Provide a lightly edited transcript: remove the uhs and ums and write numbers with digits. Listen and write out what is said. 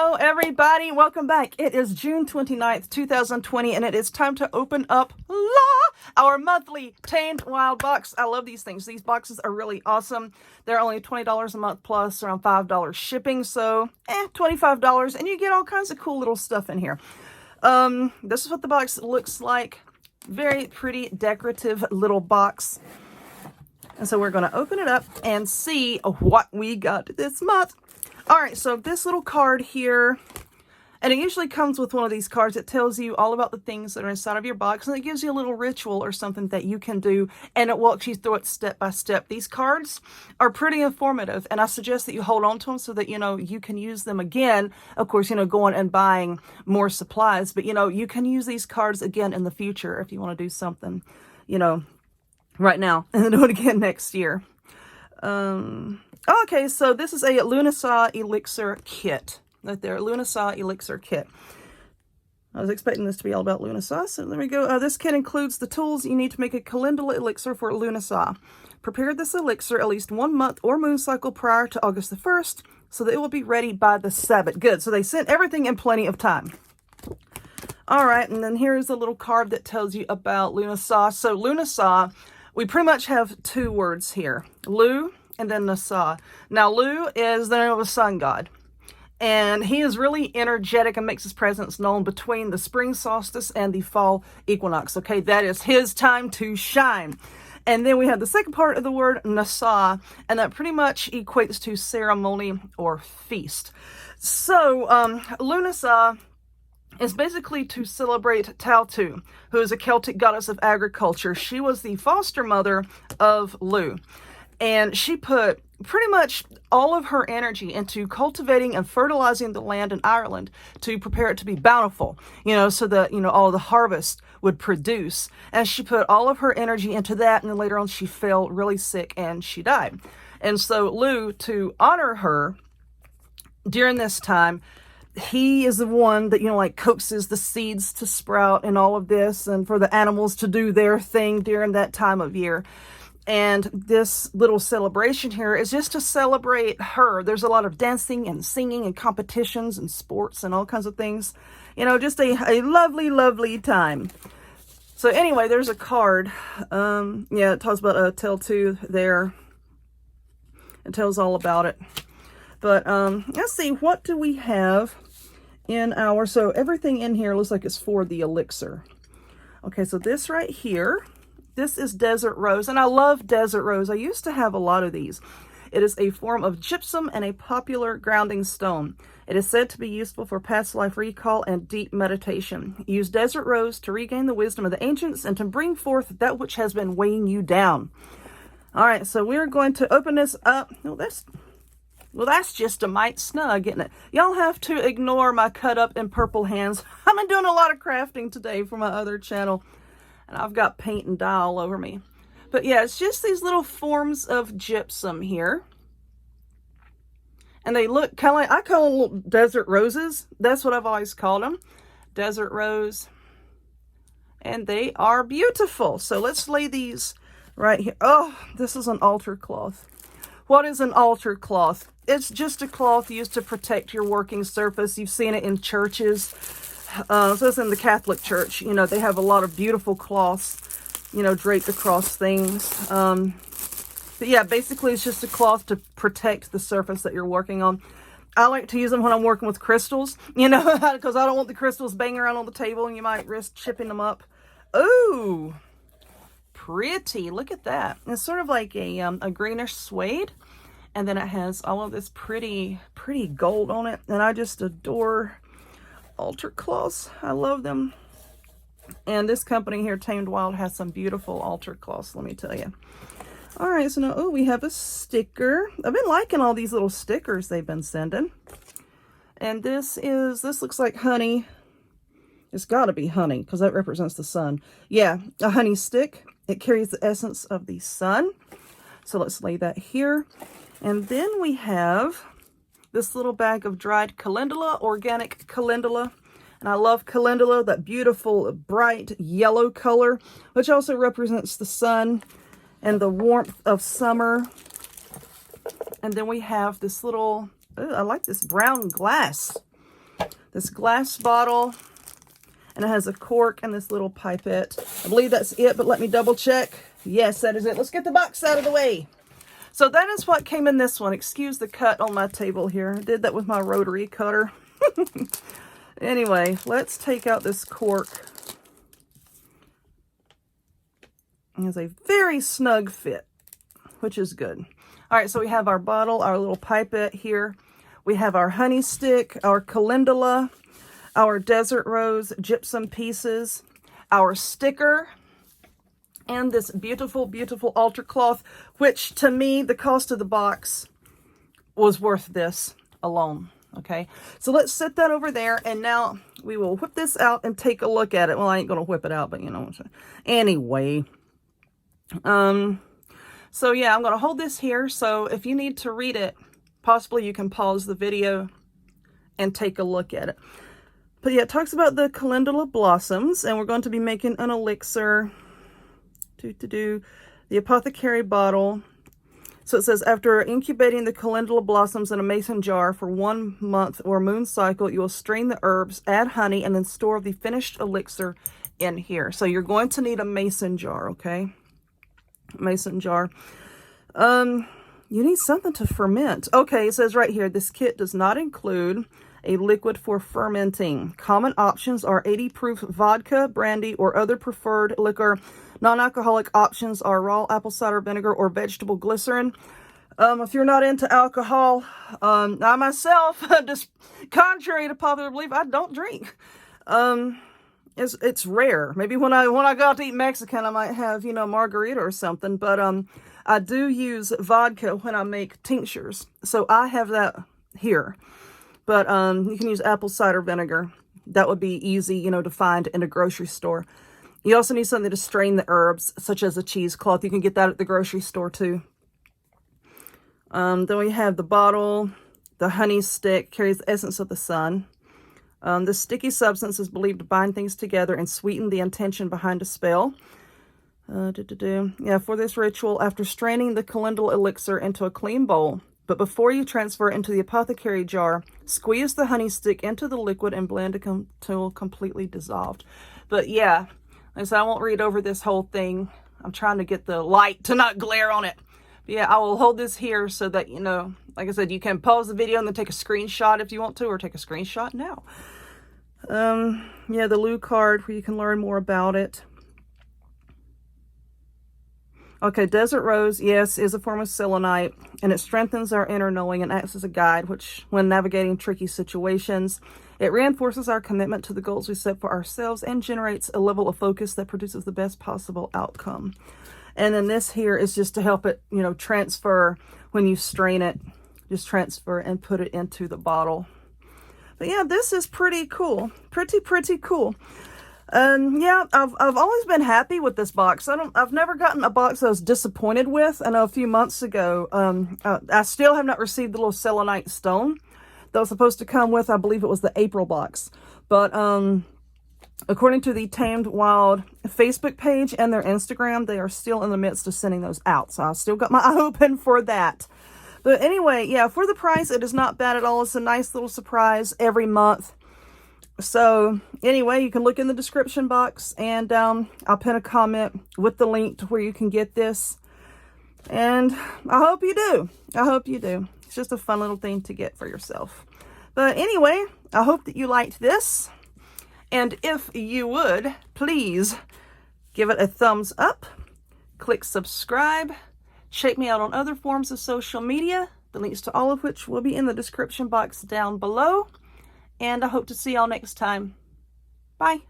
Hello everybody, welcome back. It is June 29th, 2020, and it is time to open up our monthly Tamed Wild box. I love these things. These boxes are really awesome. They're only $20 a month plus around $5 shipping, so $25, and you get all kinds of cool little stuff in here. This is what the box looks like. Very pretty, decorative little box. And so we're going to open it up and see what we got this month. All right, so this little card here, and it usually comes with one of these cards that tells you all about the things that are inside of your box, and it gives you a little ritual or something that you can do, and it walks you through it step by step. These cards are pretty informative, and I suggest that you hold on to them so that, you can use them again. Of course, going and buying more supplies, but, you can use these cards again in the future if you want to do something, right now, and then do it again next year. Okay, so this is a Lenoir elixir kit. Right there, Lenoir elixir kit. I was expecting this to be all about Lenoir, so there we go. This kit includes the tools you need to make a calendula elixir for Lenoir. Prepare this elixir at least 1 month or moon cycle prior to August the 1st, so that it will be ready by the 7th. Good, so they sent everything in plenty of time. All right, and then here's a little card that tells you about Lenoir. So Lenoir, we pretty much have two words here, Lu and then Nasa. Now, Lu is the name of a sun god, and he is really energetic and makes his presence known between the spring solstice and the fall equinox. Okay, that is his time to shine. And then we have the second part of the word Nasa, and that pretty much equates to ceremony or feast. So, Lunasa is basically to celebrate Tautu, who is a Celtic goddess of agriculture. She was the foster mother of Lu. And she put pretty much all of her energy into cultivating and fertilizing the land in Ireland to prepare it to be bountiful, so that, all the harvest would produce. And she put all of her energy into that, and then later on she fell really sick and she died. And so Lu, to honor her during this time, he is the one that, coaxes the seeds to sprout and all of this, and for the animals to do their thing during that time of year. And this little celebration here is just to celebrate her. There's a lot of dancing and singing and competitions and sports and all kinds of things. Just a lovely, lovely time. So anyway, there's a card. It talks about Tautu there. It tells all about it. But let's see, what do we have in our... So everything in here looks like it's for the elixir. Okay, so this right here... This is Desert Rose, and I love Desert Rose. I used to have a lot of these. It is a form of gypsum and a popular grounding stone. It is said to be useful for past life recall and deep meditation. Use Desert Rose to regain the wisdom of the ancients and to bring forth that which has been weighing you down. All right, so we're going to open this up. Well, that's just a mite snug, isn't it? Y'all have to ignore my cut up and purple hands. I've been doing a lot of crafting today for my other channel, and I've got paint and dye all over me. But yeah, it's just these little forms of gypsum here. And they look kind of like, I call them little desert roses. That's what I've always called them. Desert rose. And they are beautiful. So let's lay these right here. Oh, this is an altar cloth. What is an altar cloth? It's just a cloth used to protect your working surface. You've seen it in churches. So it's in the Catholic Church. They have a lot of beautiful cloths, draped across things. But yeah, basically it's just a cloth to protect the surface that you're working on. I like to use them when I'm working with crystals, because I don't want the crystals banging around on the table and you might risk chipping them up. Ooh, pretty. Look at that. It's sort of like a greenish suede. And then it has all of this pretty gold on it. And I just adore altar cloths. I love them. And this company here, Tamed Wild, has some beautiful altar cloths, let me tell you. All right, so now, we have a sticker. I've been liking all these little stickers they've been sending. And this looks like honey. It's got to be honey, because that represents the sun. Yeah, a honey stick. It carries the essence of the sun. So let's lay that here. And then we have this little bag of dried calendula, organic calendula. And I love calendula, that beautiful bright yellow color, which also represents the sun and the warmth of summer. And then we have this little, I like this brown glass. this glass bottle, and it has a cork and this little pipette. I believe that's it, but let me double check. Yes, that is it. Let's get the box out of the way. So that is what came in this one. Excuse the cut on my table here. I did that with my rotary cutter. Anyway, let's take out this cork. It has a very snug fit, which is good. All right, so we have our bottle, our little pipette here. We have our honey stick, our calendula, our desert rose gypsum pieces, our sticker, and this beautiful, beautiful altar cloth, which to me, the cost of the box was worth this alone. Okay, so let's set that over there, and now we will whip this out and take a look at it. Well, I ain't gonna whip it out, but you know, anyway. So yeah, I'm gonna hold this here, so if you need to read it, possibly you can pause the video and take a look at it. But yeah, it talks about the calendula blossoms, and we're going to be making an elixir. The apothecary bottle. So it says, after incubating the calendula blossoms in a mason jar for 1 month or moon cycle, you will strain the herbs, add honey, and then store the finished elixir in here. So you're going to need a mason jar, okay? Mason jar. You need something to ferment. Okay, it says right here, this kit does not include a liquid for fermenting. Common options are 80 proof vodka, brandy, or other preferred liquor. Non-alcoholic options are raw apple cider vinegar or vegetable glycerin. If you're not into alcohol, I myself, just contrary to popular belief, I don't drink. It's rare. Maybe when I go out to eat Mexican, I might have, you know, margarita or something. But I do use vodka when I make tinctures, so I have that here. But you can use apple cider vinegar. That would be easy, you know, to find in a grocery store. You also need something to strain the herbs, such as a cheesecloth. You can get that at the grocery store too. Then we have the bottle. The honey stick carries the essence of the sun. The sticky substance is believed to bind things together and sweeten the intention behind a spell. Yeah, for this ritual, after straining the calendula elixir into a clean bowl, but before you transfer it into the apothecary jar, squeeze the honey stick into the liquid and blend until completely dissolved. But yeah, like I said, I won't read over this whole thing. I'm trying to get the light to not glare on it. But yeah, I will hold this here so that, you know, like I said, you can pause the video and then take a screenshot if you want to, or take a screenshot now. Yeah, the Lou card where you can learn more about it. Okay, desert rose, yes, is a form of selenite, and it strengthens our inner knowing and acts as a guide, which, when navigating tricky situations, it reinforces our commitment to the goals we set for ourselves and generates a level of focus that produces the best possible outcome. And then this here is just to help it, you know, transfer when you strain it. Just transfer and put it into the bottle. But yeah, this is pretty cool. Pretty cool. Yeah, I've always been happy with this box. I've never gotten a box I was disappointed with. I know a few months ago, I still have not received the little selenite stone that was supposed to come with, I believe it was the April box. But according to the Tamed Wild Facebook page and their Instagram, they are still in the midst of sending those out. So I still got my eye open for that. But anyway, yeah, for the price, it is not bad at all. It's a nice little surprise every month. So anyway, you can look in the description box, and I'll pin a comment with the link to where you can get this. And I hope you do. I hope you do. It's just a fun little thing to get for yourself. But anyway, I hope that you liked this. And if you would, please give it a thumbs up. Click subscribe. Check me out on other forms of social media, the links to all of which will be in the description box down below. And I hope to see y'all next time. Bye.